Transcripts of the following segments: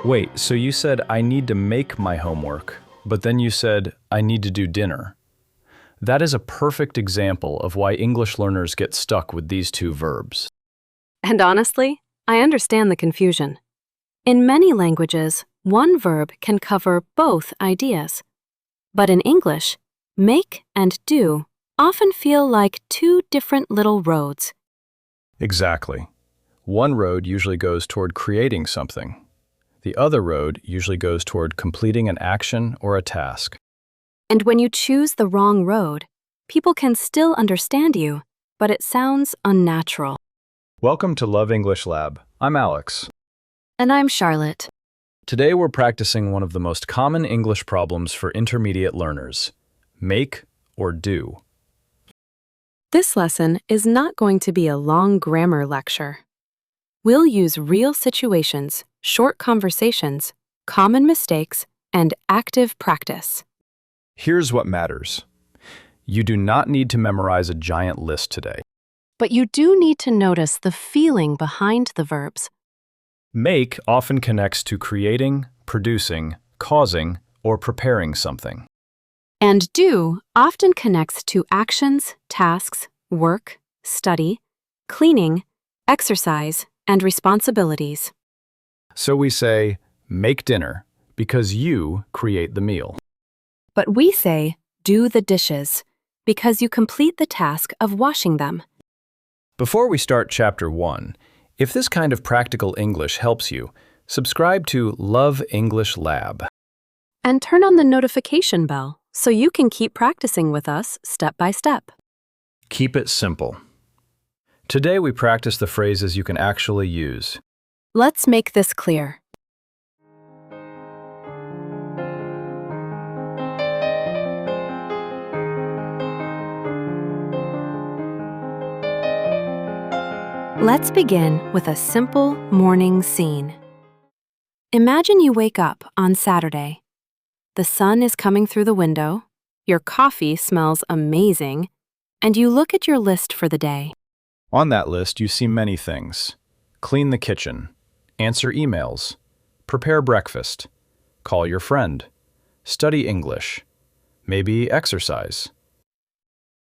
Wait, so you said I need to make my homework, but then you said I need to do dinner. That is a perfect example of why English learners get stuck with these two verbs. And honestly, I understand the confusion. In many languages, one verb can cover both ideas. But in English, make and do often feel like two different little roads. Exactly. One road usually goes toward creating something. The other road usually goes toward completing an action or a task. And when you choose the wrong road, people can still understand you, but it sounds unnatural. Welcome to Love English Lab. I'm Alex. And I'm Charlotte. Today we're practicing one of the most common English problems for intermediate learners: make or do. This lesson is not going to be a long grammar lecture. We'll use real situations, short conversations, common mistakes, and active practice. Here's what matters. You do not need to memorize a giant list today. But you do need to notice the feeling behind the verbs. Make often connects to creating, producing, causing, or preparing something. And do often connects to actions, tasks, work, study, cleaning, exercise, and responsibilities. So we say, make dinner, because you create the meal. But we say, do the dishes, because you complete the task of washing them. Before we start Chapter 1, if this kind of practical English helps you, subscribe to Love English Lab. And turn on the notification bell so you can keep practicing with us step by step. Keep it simple. Today we practice the phrases you can actually use. Let's make this clear. Let's begin with a simple morning scene. Imagine you wake up on Saturday. The sun is coming through the window, your coffee smells amazing, and you look at your list for the day. On that list, you see many things. Clean the kitchen, answer emails, prepare breakfast, call your friend, study English, maybe exercise.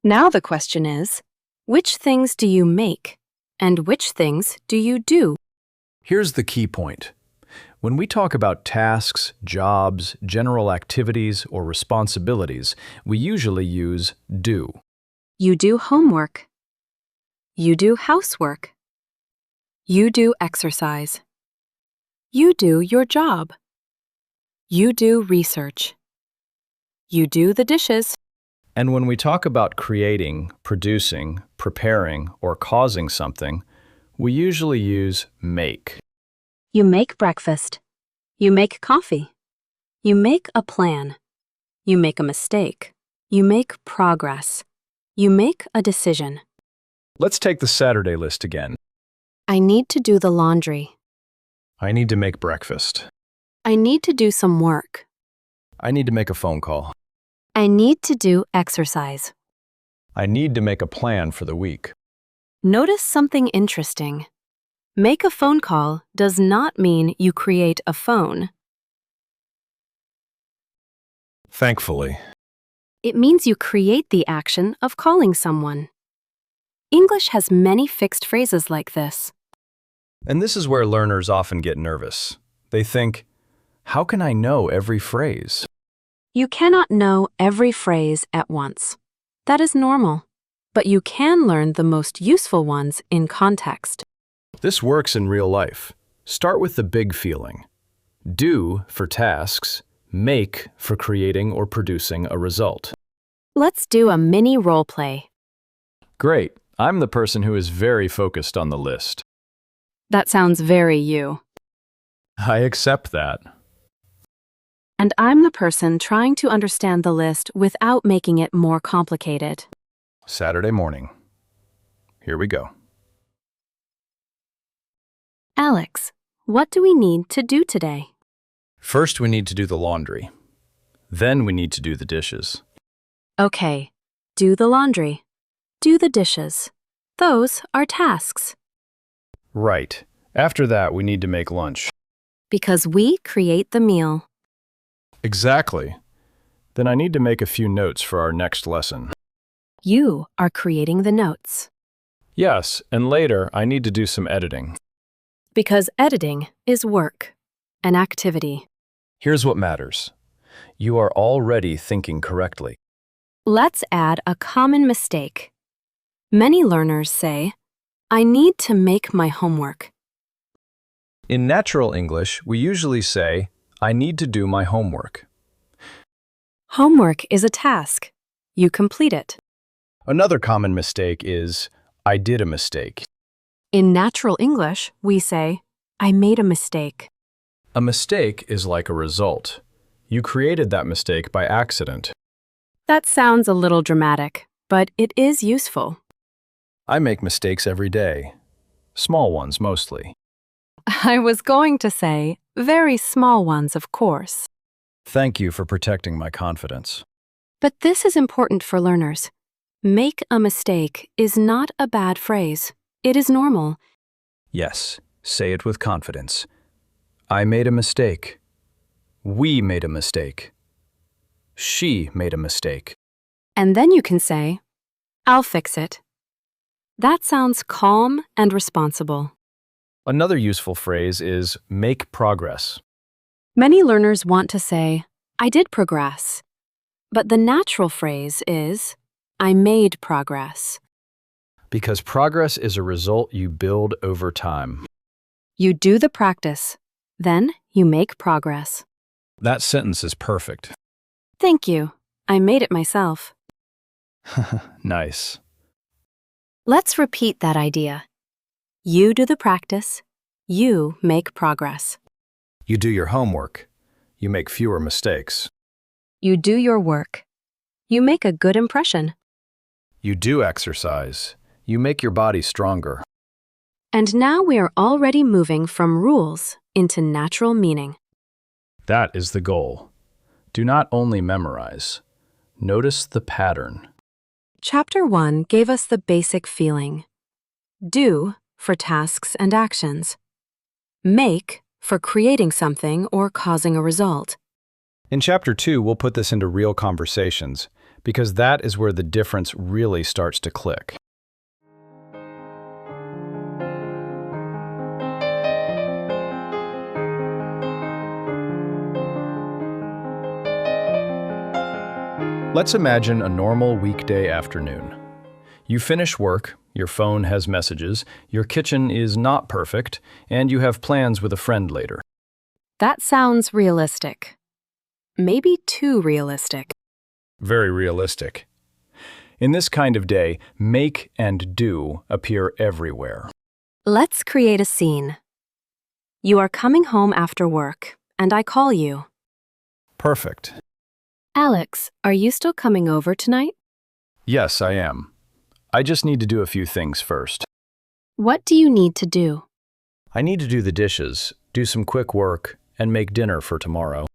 Now the question is, which things do you make, and which things do you do? Here's the key point. When we talk about tasks, jobs, general activities, or responsibilities, we usually use do. You do homework. You do housework. You do exercise. You do your job. You do research. You do the dishes. And when we talk about creating, producing, preparing, or causing something, we usually use make. You make breakfast. You make coffee. You make a plan. You make a mistake. You make progress. You make a decision. Let's take the Saturday list again. I need to do the laundry. I need to make breakfast. I need to do some work. I need to make a phone call. I need to do exercise. I need to make a plan for the week. Notice something interesting. Make a phone call does not mean you create a phone. Thankfully. It means you create the action of calling someone. English has many fixed phrases like this. And this is where learners often get nervous. They think, how can I know every phrase? You cannot know every phrase at once. That is normal. But you can learn the most useful ones in context. This works in real life. Start with the big feeling. Do for tasks, make for creating or producing a result. Let's do a mini role play. Great. I'm the person who is very focused on the list. That sounds very you. I accept that. And I'm the person trying to understand the list without making it more complicated. Saturday morning. Here we go. Alex, what do we need to do today? First, we need to do the laundry. Then we need to do the dishes. Okay, do the laundry. Do the dishes. Those are tasks. Right. After that, we need to make lunch. Because we create the meal. Exactly. Then I need to make a few notes for our next lesson. You are creating the notes. Yes, and later I need to do some editing. Because editing is work, an activity. Here's what matters. You are already thinking correctly. Let's add a common mistake. Many learners say, I need to make my homework. In natural English, we usually say, I need to do my homework. Homework is a task. You complete it. Another common mistake is, I did a mistake. In natural English, we say, I made a mistake. A mistake is like a result. You created that mistake by accident. That sounds a little dramatic, but it is useful. I make mistakes every day. Small ones mostly. I was going to say, very small ones, of course. Thank you for protecting my confidence. But this is important for learners. Make a mistake is not a bad phrase. It is normal. Yes, say it with confidence. I made a mistake. We made a mistake. She made a mistake. And then you can say, I'll fix it. That sounds calm and responsible. Another useful phrase is make progress. Many learners want to say, I did progress. But the natural phrase is, I made progress. Because progress is a result you build over time. You do the practice, then you make progress. That sentence is perfect. Thank you. I made it myself. Nice. Let's repeat that idea. You do the practice, you make progress. You do your homework. You make fewer mistakes. You do your work. You make a good impression. You do exercise. You make your body stronger. And now we are already moving from rules into natural meaning. That is the goal. Do not only memorize. Notice the pattern. Chapter 1 gave us the basic feeling. Do for tasks and actions. Make for creating something or causing a result. In Chapter 2, we'll put this into real conversations, because that is where the difference really starts to click. Let's imagine a normal weekday afternoon. You finish work, your phone has messages, your kitchen is not perfect, and you have plans with a friend later. That sounds realistic. Maybe too realistic. Very realistic. In this kind of day, make and do appear everywhere. Let's create a scene. You are coming home after work, and I call you. Perfect. Alex, are you still coming over tonight? Yes, I am. I just need to do a few things first. What do you need to do? I need to do the dishes, do some quick work, and make dinner for tomorrow.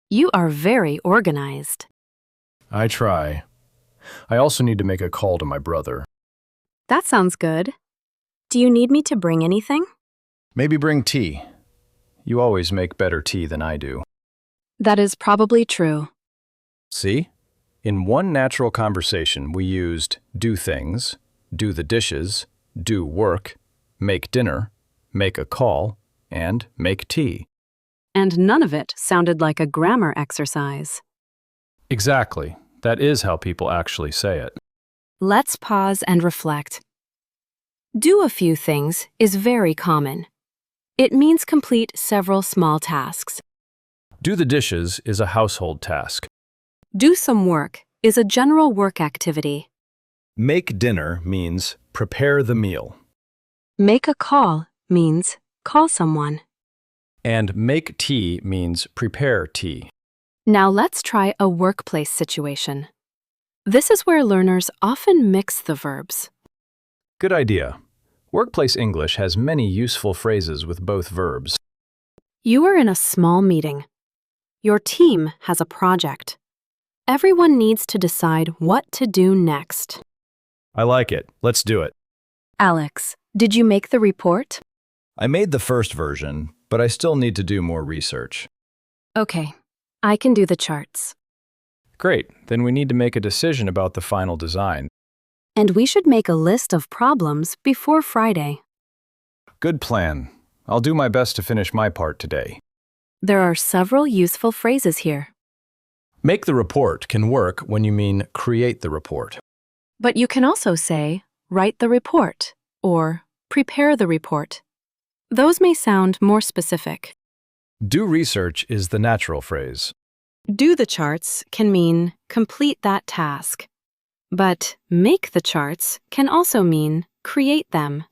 You are very organized. I try. I also need to make a call to my brother. That sounds good. Do you need me to bring anything? Maybe bring tea. You always make better tea than I do. That is probably true. See? In one natural conversation, we used do things, do the dishes, do work, make dinner, make a call, and make tea. And none of it sounded like a grammar exercise. Exactly. That is how people actually say it. Let's pause and reflect. Do a few things is very common. It means complete several small tasks. Do the dishes is a household task. Do some work is a general work activity. Make dinner means prepare the meal. Make a call means call someone. And make tea means prepare tea. Now let's try a workplace situation. This is where learners often mix the verbs. Good idea. Workplace English has many useful phrases with both verbs. You are in a small meeting. Your team has a project. Everyone needs to decide what to do next. I like it. Let's do it. Alex, did you make the report? I made the first version. but I still need to do more research. Okay, I can do the charts. Great, then we need to make a decision about the final design. And we should make a list of problems before Friday. Good plan. I'll do my best to finish my part today. There are several useful phrases here. Make the report can work when you mean create the report. But you can also say, write the report, or prepare the report. Those may sound more specific. Do research is the natural phrase. Do the charts can mean complete that task. But make the charts can also mean create them.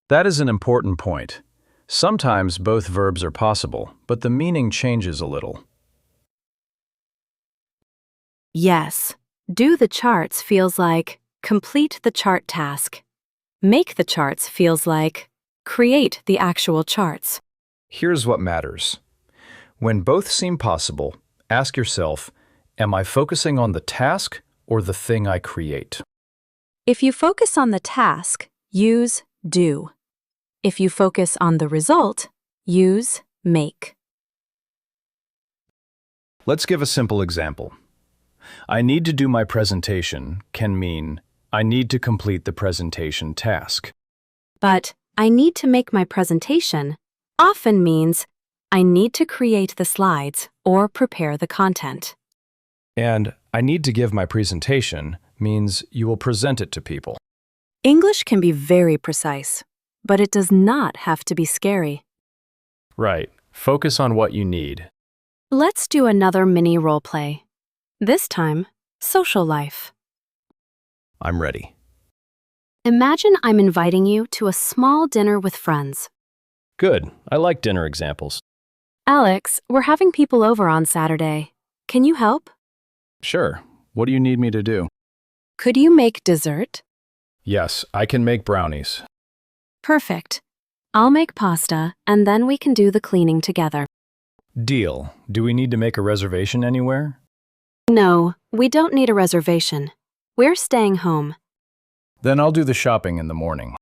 That is an important point. Sometimes both verbs are possible, but the meaning changes a little. Yes, do the charts feels like complete the chart task. Make the charts feels like create the actual charts. Here's what matters. When both seem possible, ask yourself, am I focusing on the task or the thing I create? If you focus on the task, use do. If you focus on the result, use make. Let's give a simple example. I need to do my presentation can mean I need to complete the presentation task. But I need to make my presentation often means I need to create the slides or prepare the content. And I need to give my presentation means you will present it to people. English can be very precise, but it does not have to be scary. Right. Focus on what you need. Let's do another mini role play. This time, social life. I'm ready. Imagine I'm inviting you to a small dinner with friends. Good. I like dinner examples. Alex, we're having people over on Saturday. Can you help? Sure. What do you need me to do? Could you make dessert? Yes, I can make brownies. Perfect. I'll make pasta, and then we can do the cleaning together. Deal. Do we need to make a reservation anywhere? No, we don't need a reservation. We're staying home. Then I'll do the shopping in the morning.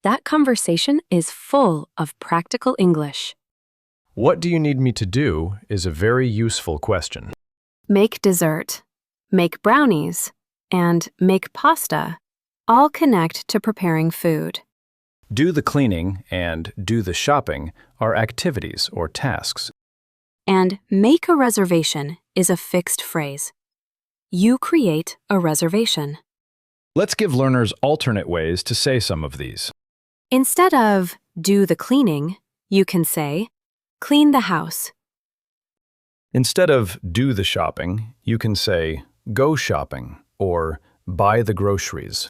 That conversation is full of practical English. What do you need me to do is a very useful question. Make dessert, make brownies, and make pasta all connect to preparing food. Do the cleaning and do the shopping are activities or tasks. And make a reservation is a fixed phrase. You create a reservation. Let's give learners alternate ways to say some of these. Instead of do the cleaning, you can say clean the house. Instead of do the shopping, you can say go shopping or buy the groceries.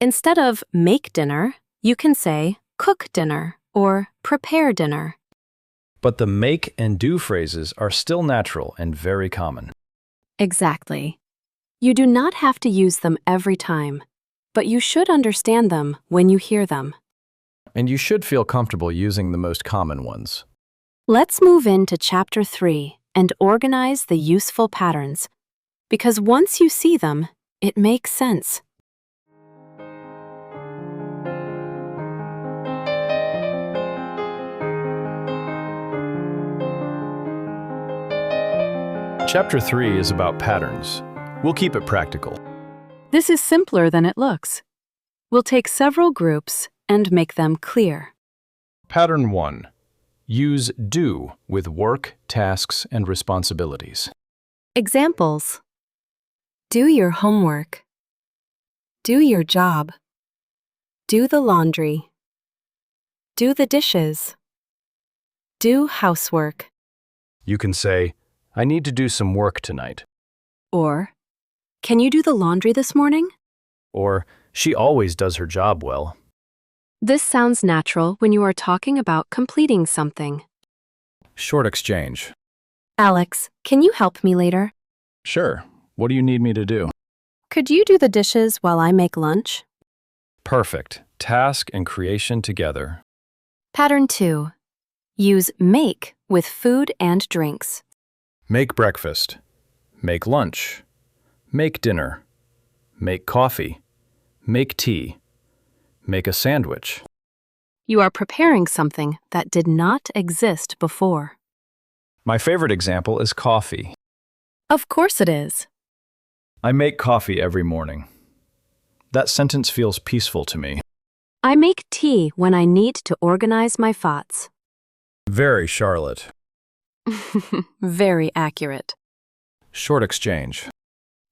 Instead of make dinner, you can say cook dinner or prepare dinner. But the make and do phrases are still natural and very common. Exactly. You do not have to use them every time, but you should understand them when you hear them. And you should feel comfortable using the most common ones. Let's move into Chapter 3 and organize the useful patterns, because once you see them, it makes sense. Chapter 3 is about patterns. We'll keep it practical. This is simpler than it looks. We'll take several groups and make them clear. Pattern 1. Use do with work, tasks, and responsibilities. Examples: do your homework, do your job, do the laundry, do the dishes, do housework, You can say, I need to do some work tonight. or can you do the laundry this morning? Or, she always does her job well. This sounds natural when you are talking about completing something. Short exchange. Alex, can you help me later? Sure. What do you need me to do? Could you do the dishes while I make lunch? Perfect. Task and creation together. Pattern 2. Use make with food and drinks. Make breakfast. Make lunch. Make dinner. Make coffee. Make tea. Make a sandwich. You are preparing something that did not exist before. My favorite example is coffee. Of course it is. I make coffee every morning. That sentence feels peaceful to me. I make tea when I need to organize my thoughts. Very Charlotte. Very accurate. Short exchange.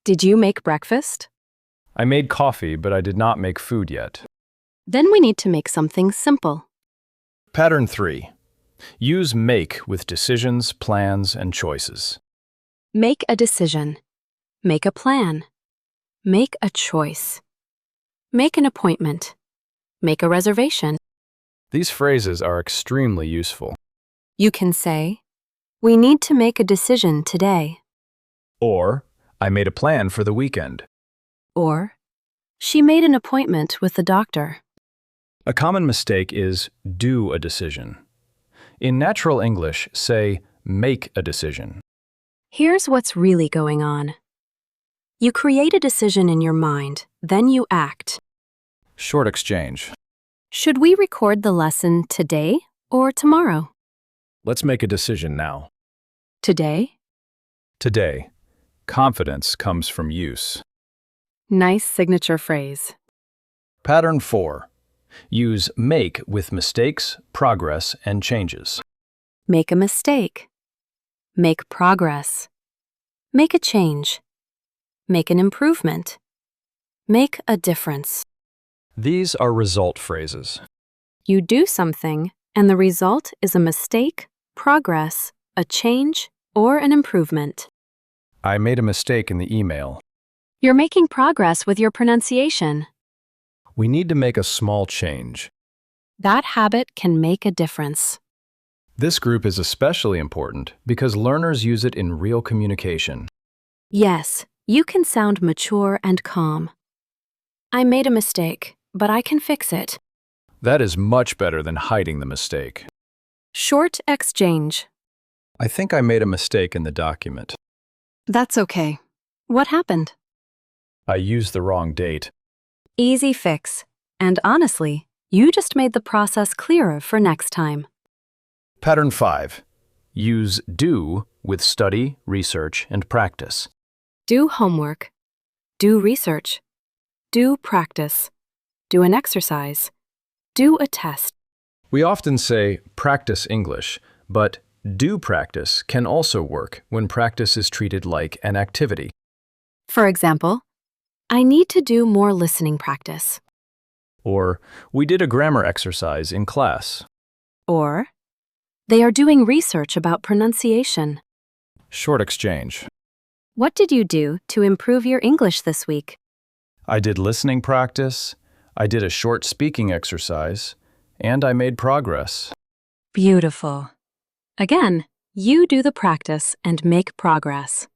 Did you make breakfast? I made coffee, but I did not make food yet. Then we need to make something simple. Pattern 3. Use make with decisions, plans, and choices. Make a decision. Make a plan. Make a choice. Make an appointment. Make a reservation. These phrases are extremely useful. You can say, "We need to make a decision today." Or, I made a plan for the weekend. Or, "She made an appointment with the doctor." A common mistake is do a decision. In natural English, say make a decision. Here's what's really going on. You create a decision in your mind, then you act. Short exchange. Should we record the lesson today or tomorrow? Let's make a decision now. Today? Today. Confidence comes from use. Nice signature phrase. Pattern 4. Use make with mistakes, progress, and changes. Make a mistake. Make progress. Make a change. Make an improvement. Make a difference. These are result phrases. You do something, and the result is a mistake, progress, a change, or an improvement. I made a mistake in the email. You're making progress with your pronunciation. We need to make a small change. That habit can make a difference. This group is especially important because learners use it in real communication. Yes, you can sound mature and calm. I made a mistake, but I can fix it. That is much better than hiding the mistake. Short exchange. I think I made a mistake in the document. That's okay. What happened? I used the wrong date. Easy fix. And honestly, you just made the process clearer for next time. Pattern 5. Use do with study, research, and practice. Do homework. Do research. Do practice. Do an exercise. Do a test. We often say practice English, but do practice can also work when practice is treated like an activity. For example, I need to do more listening practice. Or, we did a grammar exercise in class. Or, they are doing research about pronunciation. Short exchange. What did you do to improve your English this week? I did listening practice, I did a short speaking exercise, and I made progress. Beautiful. Again, you do the practice and make progress.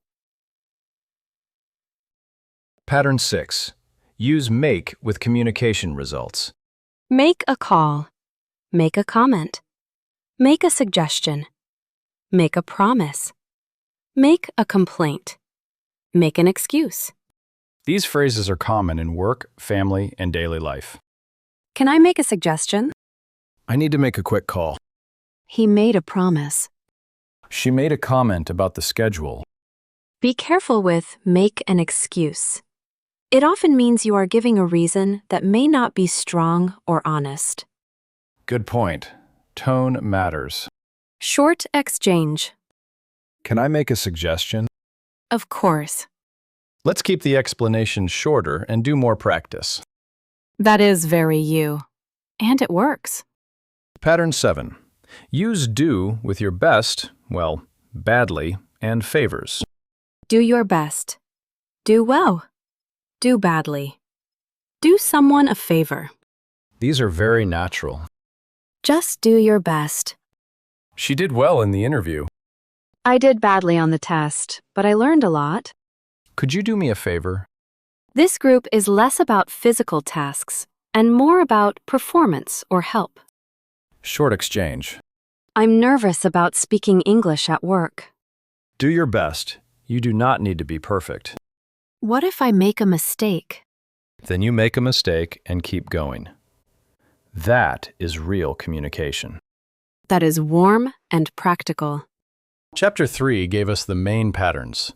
Pattern 6. Use make with communication results. Make a call. Make a comment. Make a suggestion. Make a promise. Make a complaint. Make an excuse. These phrases are common in work, family, and daily life. Can I make a suggestion? I need to make a quick call. He made a promise. She made a comment about the schedule. Be careful with make an excuse. It often means you are giving a reason that may not be strong or honest. Good point. Tone matters. Short exchange. Can I make a suggestion? Of course. Let's keep the explanation shorter and do more practice. That is very you. And it works. Pattern 7. Use do with your best, well, badly, and favors. Do your best. Do well. Do badly. Do someone a favor. These are very natural. Just do your best. She did well in the interview. I did badly on the test, but I learned a lot. Could you do me a favor? This group is less about physical tasks and more about performance or help. Short exchange. I'm nervous about speaking English at work. Do your best. You do not need to be perfect. What if I make a mistake? Then you make a mistake and keep going. That is real communication. That is warm and practical. Chapter 3 gave us the main patterns.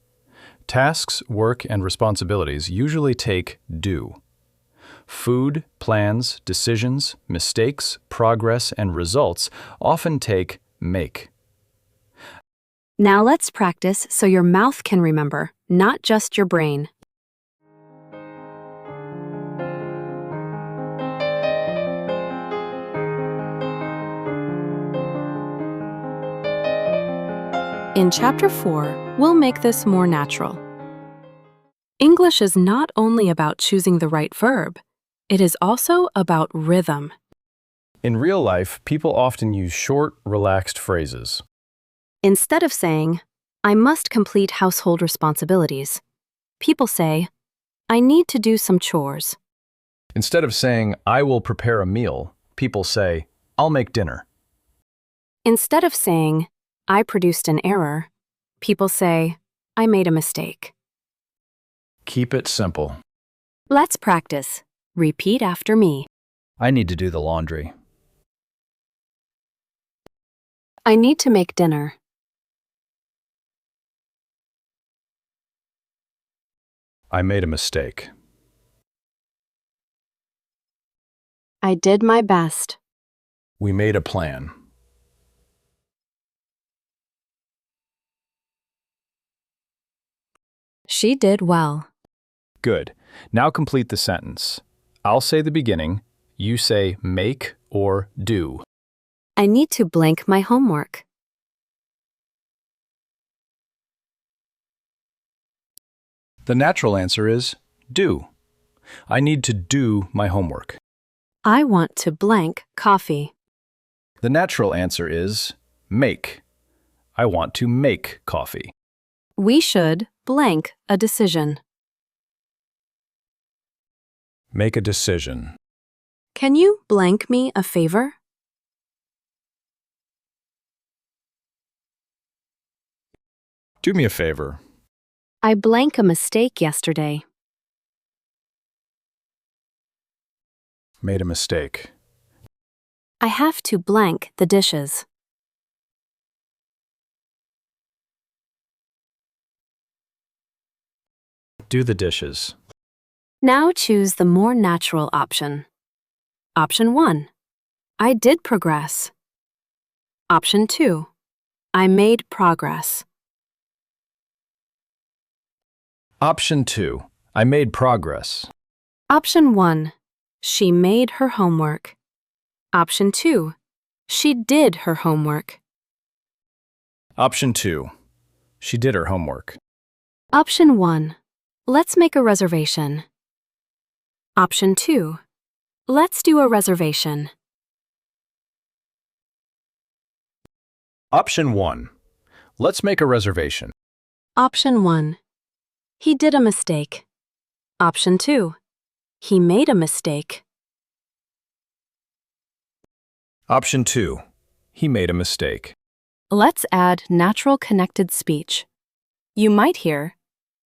Tasks, work, and responsibilities usually take do. Food, plans, decisions, mistakes, progress, and results often take make. Now let's practice so your mouth can remember, not just your brain. In Chapter 4, we'll make this more natural. English is not only about choosing the right verb, it is also about rhythm. In real life, people often use short, relaxed phrases. Instead of saying, I must complete household responsibilities, people say, I need to do some chores. Instead of saying, I will prepare a meal, people say, I'll make dinner. Instead of saying, I produced an error, people say, I made a mistake. Keep it simple. Let's practice. Repeat after me. I need to do the laundry. I need to make dinner. I made a mistake. I did my best. We made a plan. She did well. Good. Now complete the sentence. I'll say the beginning. You say make or do. I need to blank my homework. The natural answer is do. I need to do my homework. I want to blank coffee. The natural answer is make. I want to make coffee. We should blank a decision. Make a decision. Can you blank me a favor? Do me a favor. I blank a mistake yesterday. Made a mistake. I have to blank the dishes. Do the dishes. Now choose the more natural option. Option 1. I did progress. Option 2. I made progress. Option 2. I made progress. Option 1. She made her homework. Option 2. She did her homework. Option 2. She did her homework. Option 1. Let's make a reservation. Option 2. Let's do a reservation. Option 1. Let's make a reservation. Option 1. He did a mistake. Option 2. He made a mistake. Option 2. He made a mistake. Let's add natural connected speech. You might hear,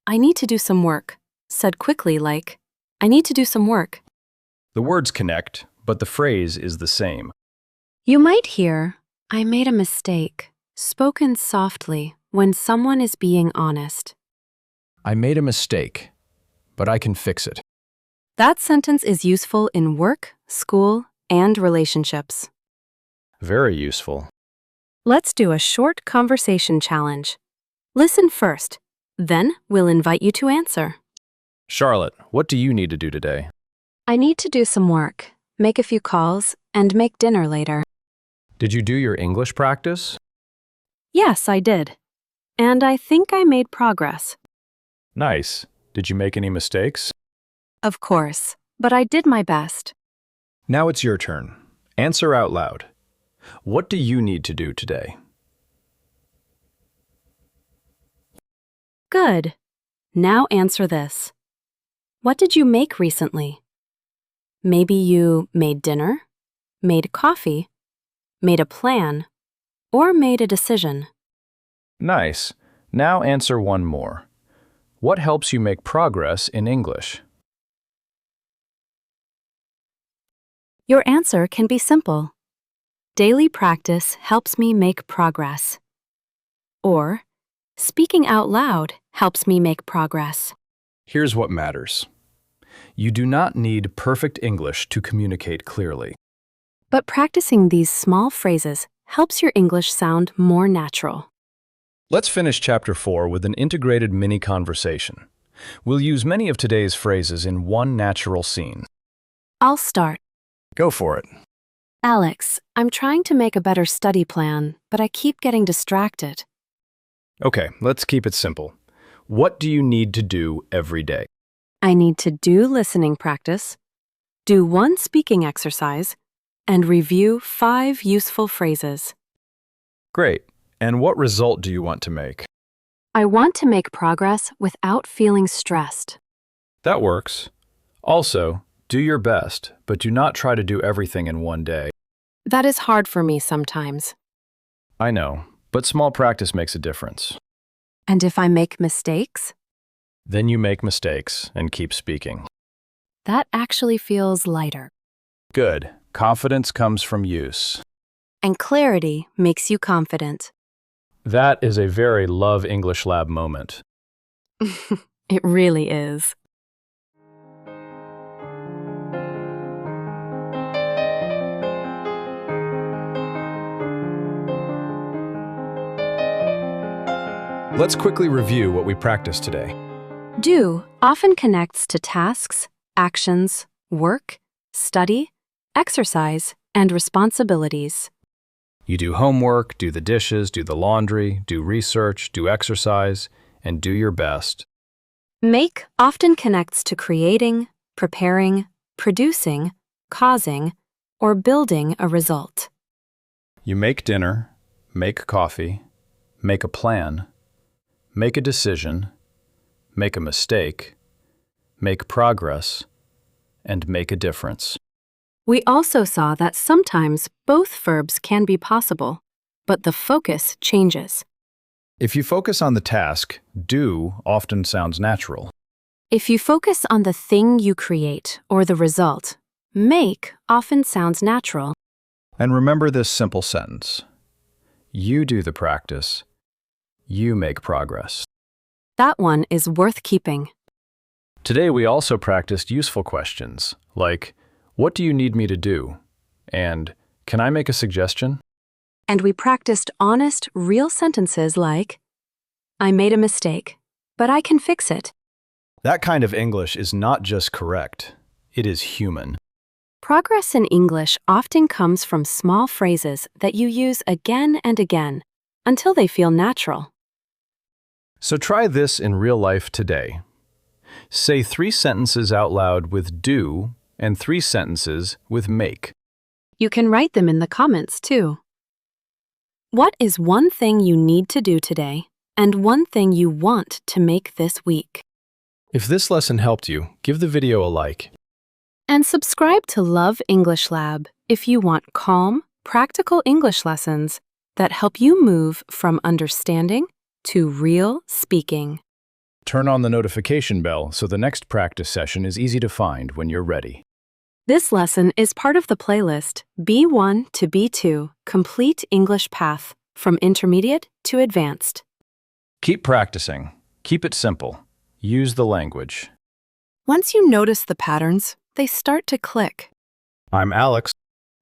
I need to do some work, said quickly like, I need to do some work. The words connect, but the phrase is the same. You might hear, I made a mistake, spoken softly when someone is being honest. I made a mistake, but I can fix it. That sentence is useful in work, school, and relationships. Very useful. Let's do a short conversation challenge. Listen first, then we'll invite you to answer. Charlotte, what do you need to do today? I need to do some work, make a few calls, and make dinner later. Did you do your English practice? Yes, I did. And I think I made progress. Nice. Did you make any mistakes? Of course, but I did my best. Now it's your turn. Answer out loud. What do you need to do today? Good. Now answer this. What did you make recently? Maybe you made dinner, made coffee, made a plan, or made a decision. Nice. Now answer one more. What helps you make progress in English? Your answer can be simple. Daily practice helps me make progress. Or, speaking out loud helps me make progress. Here's what matters. You do not need perfect English to communicate clearly. But practicing these small phrases helps your English sound more natural. Let's finish Chapter 4 with an integrated mini conversation. We'll use many of today's phrases in one natural scene. I'll start. Go for it. Alex, I'm trying to make a better study plan, but I keep getting distracted. Okay, let's keep it simple. What do you need to do every day? I need to do listening practice, do one speaking exercise, and review 5 useful phrases. Great. And what result do you want to make? I want to make progress without feeling stressed. That works. Also, do your best, but do not try to do everything in one day. That is hard for me sometimes. I know, but small practice makes a difference. And if I make mistakes? Then you make mistakes and keep speaking. That actually feels lighter. Good. Confidence comes from use. And clarity makes you confident. That is a very Love English Lab moment. It really is. Let's quickly review what we practiced today. Do often connects to tasks, actions, work, study, exercise, and responsibilities. You do homework, do the dishes, do the laundry, do research, do exercise, and do your best. Make often connects to creating, preparing, producing, causing, or building a result. You make dinner, make coffee, make a plan, make a decision, make a mistake, make progress, and make a difference. We also saw that sometimes both verbs can be possible, but the focus changes. If you focus on the task, do often sounds natural. If you focus on the thing you create or the result, make often sounds natural. And remember this simple sentence. You do the practice. You make progress. That one is worth keeping. Today we also practiced useful questions like, what do you need me to do? And can I make a suggestion? And we practiced honest, real sentences like, I made a mistake, but I can fix it. That kind of English is not just correct, it is human. Progress in English often comes from small phrases that you use again and again until they feel natural. So try this in real life today. Say 3 sentences out loud with do and 3 sentences with make. You can write them in the comments too. What is one thing you need to do today and one thing you want to make this week? If this lesson helped you, give the video a like. And subscribe to Love English Lab if you want calm, practical English lessons that help you move from understanding to real speaking. Turn on the notification bell so the next practice session is easy to find when you're ready. This lesson is part of the playlist B1 to B2 Complete English Path from Intermediate to Advanced. Keep practicing. Keep it simple. Use the language. Once you notice the patterns, they start to click. I'm Alex.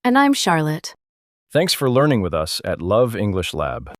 And I'm Charlotte. Thanks for learning with us at Love English Lab.